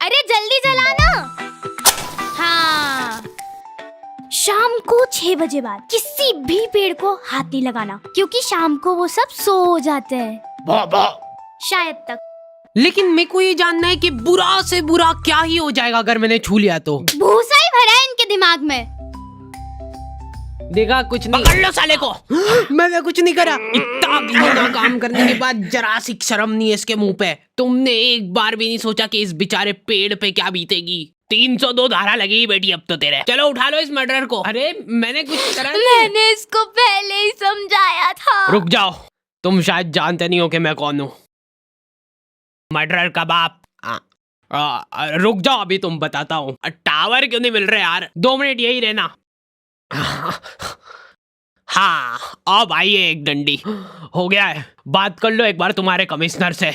अरे जल्दी जलाना। हाँ, शाम को 6 बजे बाद किसी भी पेड़ को हाथ नहीं लगाना, क्योंकि शाम को वो सब सो जाते हैं शायद तक। लेकिन मेरे को ये जानना है कि बुरा से बुरा क्या ही हो जाएगा अगर मैंने छू लिया तो। भूसा ही भरा है इनके दिमाग में। देखा कुछ नहीं। पकड़ लो साले को। मैंने कुछ नहीं करा। इतना घिनौना काम करने के बाद जरा सी शर्म नहीं है इसके मुंह पे। तुमने एक बार भी नहीं सोचा कि इस बेचारे पेड़ पे क्या बीतेगी। 302 धारा लगेगी बेटी अब तो तेरे। चलो उठा लो इस मर्डर को। अरे मैंने कुछ करा नहीं। मैंने इसको पहले ही समझाया था। रुक जाओ, तुम शायद जानते नहीं हो कि मैं कौन हूँ। मर्डरर का बाप। रुक जाओ, अभी तुम बताता हूँ। टावर क्यों नहीं मिल रहे यार? 2 मिनट यही रहना। हाँ, अब आइए एक डंडी। हो गया है, बात कर लो एक बार तुम्हारे कमिश्नर से।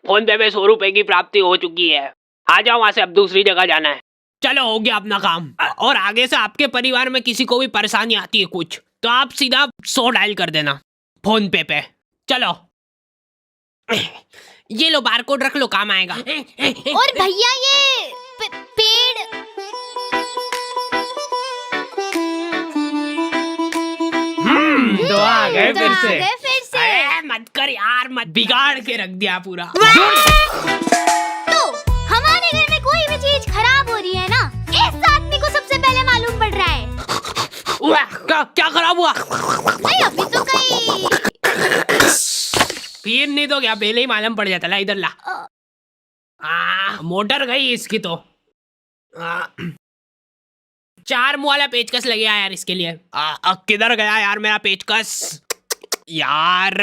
फोन पे में 100 रुपए की प्राप्ति हो चुकी है। आ जाओ वहां से, अब दूसरी जगह जाना है। चलो हो गया अपना काम। और आगे से आपके परिवार में किसी को भी परेशानी आती है कुछ, तो आप सीधा 100 डायल कर देना फोन पे। चलो ये लो बारकोड रख लो, काम आएगा। और भैया ये पेड़ तो आ गए फिर से। फिर से। अरे मत कर यार, मत बिगाड़ के रख दिया पूरा। तो हमारे घर में कोई भी चीज खराब हो रही है ना, इस आदमी को सबसे पहले मालूम पड़ रहा है। क्या खराब हुआ? नहीं अभी तो कहीं फिर नहीं तो क्या पहले ही मालूम पड़ जाता। ला इधर ला। मोटर गई इसकी तो। 4 मुँह वाला पेचकस लग गया यार इसके लिए। किधर गया यार मेरा पेचकस? यार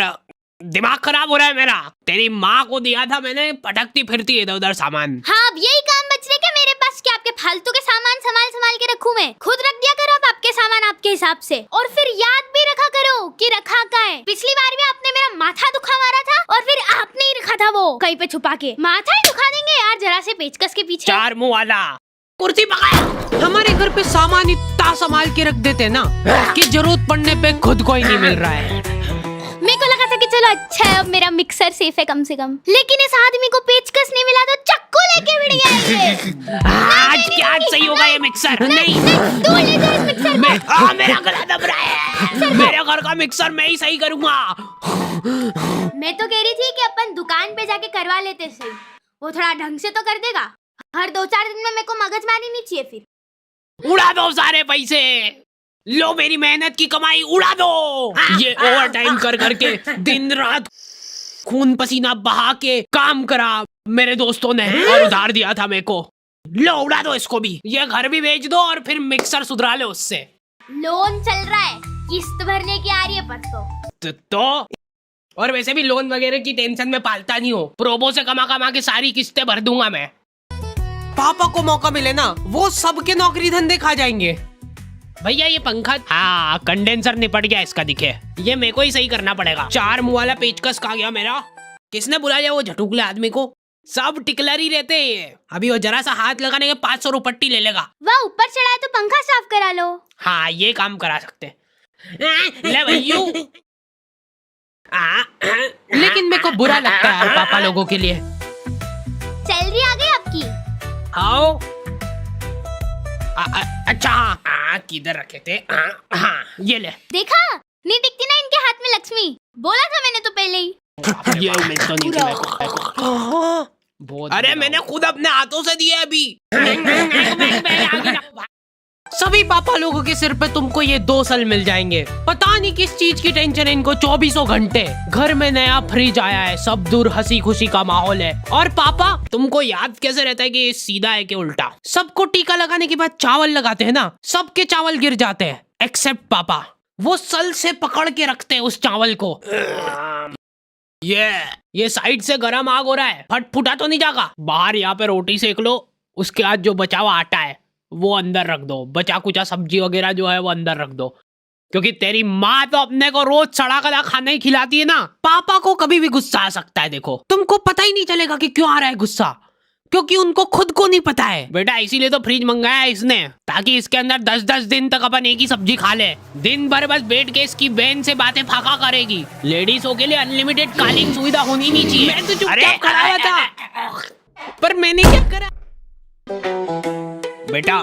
दिमाग खराब हो रहा है मेरा। तेरी माँ को दिया था मैंने, पटकती फिरती इधर उधर सामान। हाँ, अब यही काम बचने के मेरे पास क्या आपके फालतू के सामान संभाल के रखूं मैं? खुद रख दिया करो आप आपके सामान आपके हिसाब से, और फिर याद भी रखा करो कि रखा कहाँ है। पिछली बार भी आपने मेरा माथा दुखा मारा था और फिर आपने ही रखा था वो कहीं पे छुपा के। माथा ही दुखा देंगे यार जरा से पेचकस के पीछे। 4 मुँह वाला कुर्सी पकड़। हमारे घर पे सामान इतना संभाल के रख देते ना कि जरूरत पड़ने पे खुद को ही नहीं मिल रहा है। मेरे को लगा था कि चलो अच्छा है अब मेरा मिक्सर सेफ है कम से कम, लेकिन इस आदमी को पेचकस नहीं मिला तो चक्कू लेके भिड़ गया ये। आज क्या सही होगा ये मिक्सर? नहीं तू ले जा इस मिक्सर को। मेरा गला दब रहा है। मेरे घर का मिक्सर मैं ही सही करूंगा। मैं तो कह रही थी कि अपन दुकान पे जाके करवा लेते सही, वो थोड़ा ढंग से तो कर देगा। हर 2-4 दिन में मेरे को मगजमारी नहीं चाहिए फिर। उड़ा दो सारे पैसे, लो मेरी मेहनत की कमाई उड़ा दो। ये ओवर टाइम कर करके दिन रात खून पसीना बहा के काम करा मेरे दोस्तों ने, और उधार दिया था मेरे को। लो उड़ा दो इसको भी, ये घर भी बेच दो और फिर मिक्सर सुधरा लो उससे। लोन चल रहा है, किस्त भरने की आ रही है परसों। तो और वैसे भी लोन वगैरह की टेंशन में पालता नहीं हो। प्रोबो से कमा कमा के सारी किस्तें भर दूंगा मैं। पापा को मौका मिले ना, वो सबके नौकरी धंधे खा जाएंगे। भैया ये पंखा, हाँ कंडेंसर निपट गया इसका दिखे। ये मेरे को ही सही करना पड़ेगा। 4 मुँह वाला पेचकस कहाँ गया मेरा? किसने बुलाया वो झटुकले आदमी को? सब टिकलर ही रहते हैं। अभी वो जरा सा हाथ लगाने के 500 रुपट्टी ले लेगा। वह ऊपर चढ़ा है तो पंखा साफ करा लो। हाँ ये काम करा सकते। ले भैयू। लेकिन मेरे को बुरा लगता है यार पापा लोगों के लिए। सैलरी आ गई आपकी? आओ। अच्छा हाँ, किधर रखे थे? हाँ ये ले। देखा नहीं दिखती ना इनके हाथ में लक्ष्मी, बोला था मैंने तो पहले ही। ये उम्मीद तो नहीं थी मेरे को। अरे मैंने खुद अपने हाथों से दिए अभी। सभी पापा लोगों के सिर पे तुमको ये 2 साल मिल जाएंगे। पता नहीं किस चीज की टेंशन है इनको। 24 घंटे घर में नया फ्रिज आया है, सब दूर हंसी खुशी का माहौल है। और पापा तुमको याद कैसे रहता है कि सीधा है कि उल्टा? सबको टीका लगाने के बाद चावल लगाते हैं ना, सबके चावल गिर जाते हैं एक्सेप्ट पापा। वो सल से पकड़ के रखते हैं उस चावल को। ये साइड से गरम आग हो रहा है, फट फुटा तो नहीं जाएगा? बाहर यहाँ पे रोटी सेक लो, उसके बाद जो बचा हुआ आटा है वो अंदर रख दो। बचा कुचा सब्जी वगैरह जो है वो अंदर रख दो, क्योंकि तेरी माँ तो अपने को रोज सड़ा गला खाना ही खिलाती है ना। पापा को कभी भी गुस्सा आ सकता है। देखो तुमको पता ही नहीं चलेगा कि क्यों आ रहा है गुस्सा, क्योंकि उनको खुद को नहीं पता है। बेटा इसीलिए तो फ्रिज मंगाया है इसने, ताकि इसके अंदर 10-10 दिन तक अपन एक ही सब्जी खा ले। दिन भर बस बैठ के इसकी बहन से बातें फाका करेगी। लेडीजों के लिए अनलिमिटेड कॉलिंग सुविधा होनी नहीं चाहिए। मैं तो चुपचाप खड़ा हुआ था। पर मैंने क्या करा? बेटा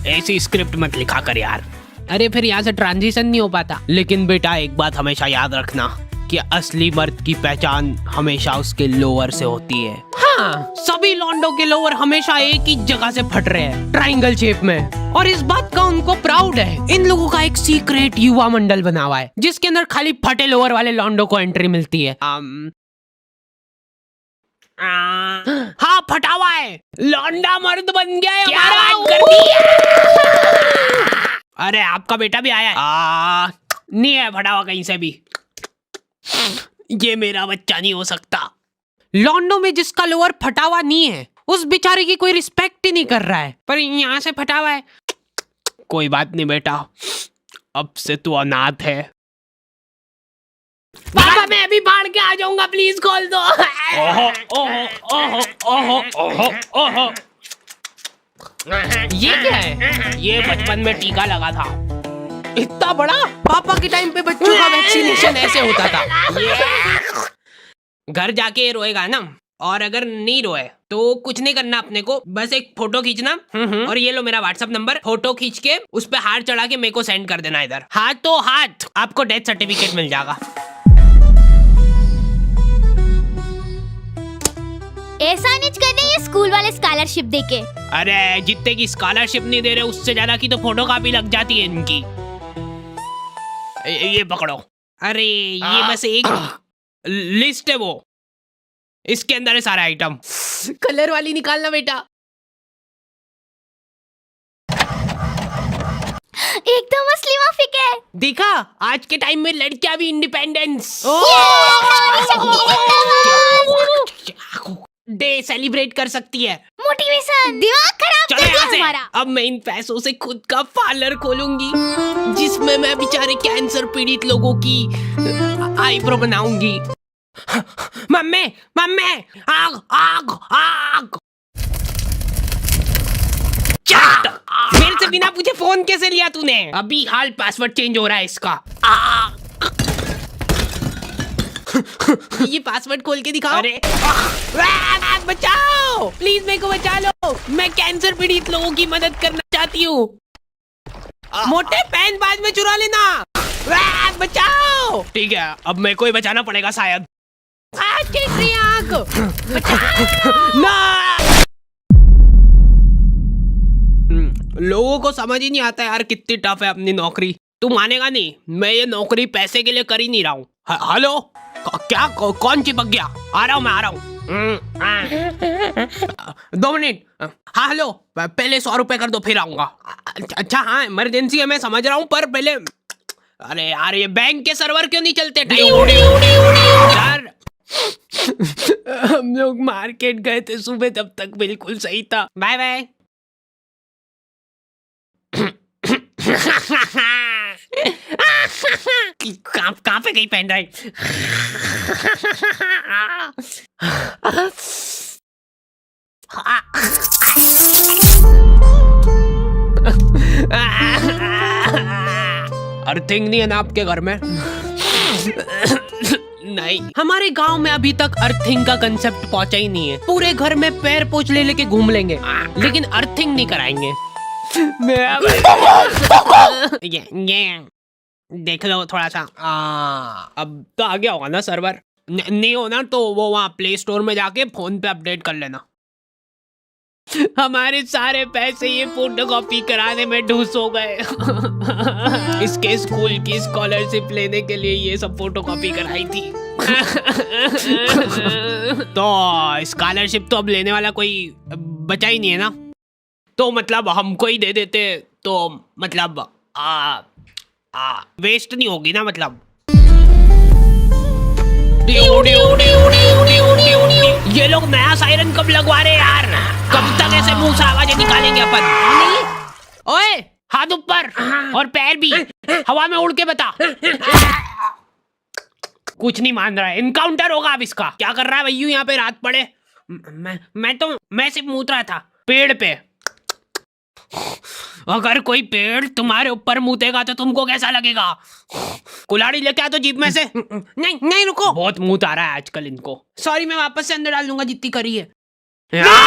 ऐसी स्क्रिप्ट मत लिखा कर यार। अरे फिर यहाँ से ट्रांजिशन नहीं हो पाता। लेकिन बेटा एक बात हमेशा याद रखना कि असली मर्द की पहचान हमेशा उसके लोअर से होती है। हाँ, सभी लॉन्डो के लोअर हमेशा एक ही जगह से फट रहे हैं, ट्रायंगल शेप में। और इस बात का उनको प्राउड है। इन लोगों का एक सीक्रेट युवा मंडल बना हुआ है जिसके अंदर खाली फटे लोअर वाले लॉन्डो को एंट्री मिलती है। हाँ, फटा हुआ है, लौंडा मर्द बन गया है। क्या बात कर दी है? अरे आपका बेटा भी आया है। नहीं है फटा हुआ कहीं से भी। ये मेरा बच्चा नहीं हो सकता। लॉन्डो में जिसका लोअर फटा हुआ नहीं है उस बेचारे की कोई रिस्पेक्ट ही नहीं कर रहा है, पर यहाँ से फटा हुआ है। कोई बात नहीं बेटा, अब से तू अनाथ है। पापा मैं अभी बाढ़ के आ जाऊंगा, प्लीज खोल दो। ओहो ओहो ओहो ओहो ओहो ओहो। ये क्या है? ये बचपन में टीका लगा था। इतना बड़ा? पापा के टाइम पे बच्चों का वैक्सीनेशन ऐसे होता था। घर जाके रोएगा ना, और अगर नहीं रोए तो कुछ नहीं करना अपने को, बस एक फोटो खींचना और ये लो मेरा व्हाट्सएप नंबर, फोटो खींच के उस पे हाथ चढ़ा के मेरे को सेंड कर देना। इधर हाथों हाथ आपको डेथ सर्टिफिकेट मिल जाएगा। ऐसा नहीं कर रहे ये स्कूल वाले स्कॉलरशिप देके। अरे जितने की स्कॉलरशिप नहीं दे रहे उससे ज्यादा की तो फोटो कॉपी लग जाती है इनकी। ये पकड़ो। अरे ये बस एक लिस्ट है, वो इसके अंदर है सारा आइटम। कलर वाली निकालना बेटा। एकदम असली माफिक है। देखा, आज के टाइम में लड़कियां भी इंडिपेंडेंस डे सेलिब्रेट कर सकती है। मोटिवेशन दिमाग खराब कर दिया हमारा। अब मैं इन पैसों से खुद का पार्लर खोलूंगी जिसमें मैं बेचारे कैंसर पीड़ित लोगों की आईब्रो बनाऊंगी। मम्मी मम्मी आग आग आग। मेरे से बिना पूछे फोन कैसे लिया तूने? अभी हाल पासवर्ड चेंज हो रहा है इसका। ये पासवर्ड खोल के दिखाओ। अरे बचाओ, प्लीज मेरे को बचा लो, मैं कैंसर पीड़ित लोगों की मदद करना चाहती हूँ। मोटे पैन बाद में चुरा लेना। बचाओ। ठीक है, अब मेरे को ही बचाना पड़ेगा शायद। आग ना। लोगों को समझ ही नहीं आता यार कितनी टफ है अपनी नौकरी। तू मानेगा नहीं, मैं ये नौकरी पैसे के लिए कर ही नहीं रहा हूँ। हेलो, क्या कौन चिपक गया? आ रहा हूँ, मैं आ रहा हूँ। 2 मिनट। हाँ हेलो, पहले 100 रुपए कर दो फिर आऊंगा। अच्छा हाँ, इमरजेंसी है मैं समझ रहा हूँ, पर पहले। अरे यार ये बैंक के सर्वर क्यों नहीं चलते? यार हम लोग मार्केट गए थे सुबह, तब तक बिल्कुल सही था। Bye bye. कहाँ पे गई पेन ड्राइव? अर्थिंग नहीं है ना आपके घर में? नहीं, हमारे गांव में अभी तक अर्थिंग का कंसेप्ट पहुंचा ही नहीं है। पूरे घर में पैर पोछले लेके घूम लेंगे लेकिन अर्थिंग नहीं कराएंगे। ये देख लो थोड़ा सा। अब तो आ गया होगा ना सर्वर? नहीं हो ना तो वो वहाँ प्ले स्टोर में जाके फोन पे अपडेट कर लेना। हमारे सारे पैसे ये फोटोकॉपी कराने में ढूस हो गए। इसके स्कूल की स्कॉलरशिप लेने के लिए ये सब फोटोकॉपी कराई थी। तो स्कॉलरशिप तो अब लेने वाला कोई बचा ही नहीं है ना, तो मतलब हमको ही दे देते तो मतलब वेस्ट नहीं होगी ना मतलब। ये लोग नया सायरन कब लगवा रहे यार? कब तक ऐसे मुंह से आवाजें निकालेंगे अपन? ओए हाथ ऊपर और पैर भी हवा में उड़ के बता। कुछ नहीं मान रहा है, इनकाउंटर होगा अब इसका। क्या कर रहा है भैया यहाँ पे रात पड़े? मैं सिर्फ मूत रहा था पेड़ पे। अगर कोई पेड़ तुम्हारे ऊपर मुतेगा तो तुमको कैसा लगेगा? कुल्हाड़ी लेके आ तो जीप में से। नहीं नहीं रुको, बहुत मुंह आ रहा है आजकल इनको। सॉरी, मैं वापस से अंदर डाल दूंगा जितनी करी है। या!